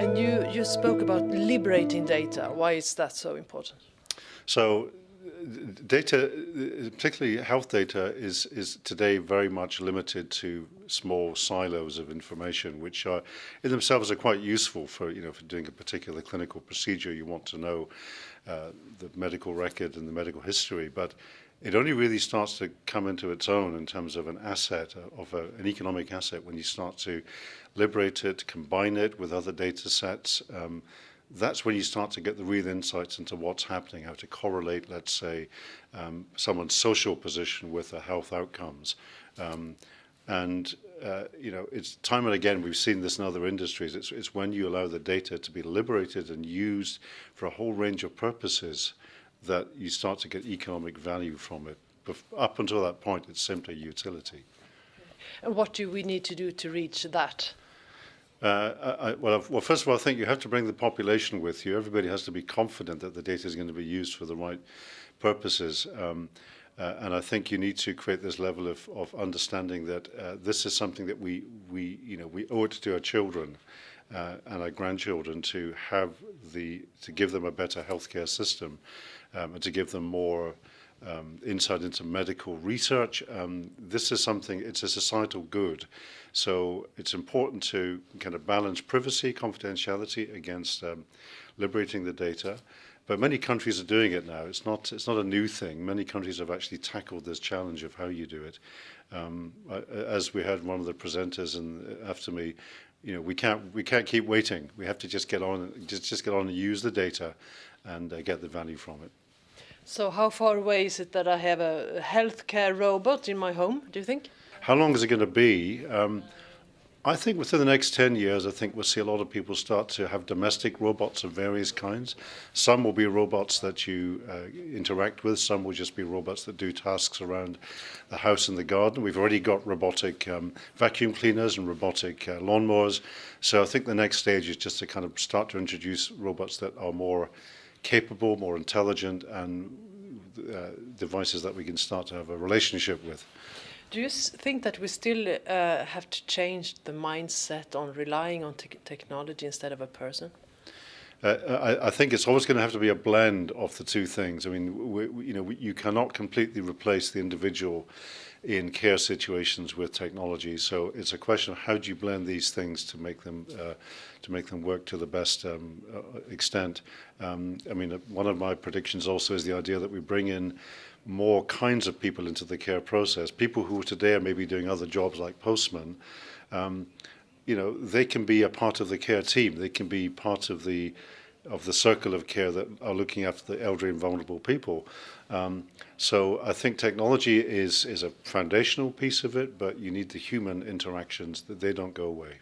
And you spoke about liberating data. Why is that so important? So data, particularly health data, is today very much limited to small silos of information, which are in themselves are quite useful for for doing a particular clinical procedure. You want to know the medical record and the medical history, but it only really starts to come into its own in terms of an asset, an economic asset, when you start to liberate it, combine it with other data sets. That's when you start to get the real insights into what's happening, how to correlate, let's say, someone's social position with their health outcomes. It's time and again, we've seen this in other industries, it's when you allow the data to be liberated and used for a whole range of purposes that you start to get economic value from it. But up until that point, it's simply utility. And what do we need to do to reach that? Well, first of all, I think you have to bring the population with you. Everybody has to be confident that the data is going to be used for the right purposes. And I think you need to create this level of understanding that this is something that we owe it to our children and our grandchildren to give them a better healthcare system and to give them more insight into medical research. This is something, it's a societal good. So it's important to kind of balance privacy, confidentiality against liberating the data. But many countries are doing it now. It's not a new thing. Many countries have actually tackled this challenge of how you do it. As we had one of the presenters after me, we can't keep waiting. We have to just get on and use the data and get the value from it. So how far away is it that I have a healthcare robot in my home, do you think? How long is it going to be? I think within the next 10 years, I think we'll see a lot of people start to have domestic robots of various kinds. Some will be robots that you interact with. Some will just be robots that do tasks around the house and the garden. We've already got robotic vacuum cleaners and robotic lawnmowers. So I think the next stage is just to kind of start to introduce robots that are more capable, more intelligent, and devices that we can start to have a relationship with. Do you think that we still have to change the mindset on relying on technology instead of a person? I think it's always going to have to be a blend of the two things. I mean, you cannot completely replace the individual in care situations with technology. So it's a question of how do you blend these things to make them work to the best extent. I mean, one of my predictions also is the idea that we bring in more kinds of people into the care process. People who today are maybe doing other jobs like postmen, they can be a part of the care team. They can be part of the circle of care that are looking after the elderly and vulnerable people. So I think technology is a foundational piece of it, but you need the human interactions, that they don't go away.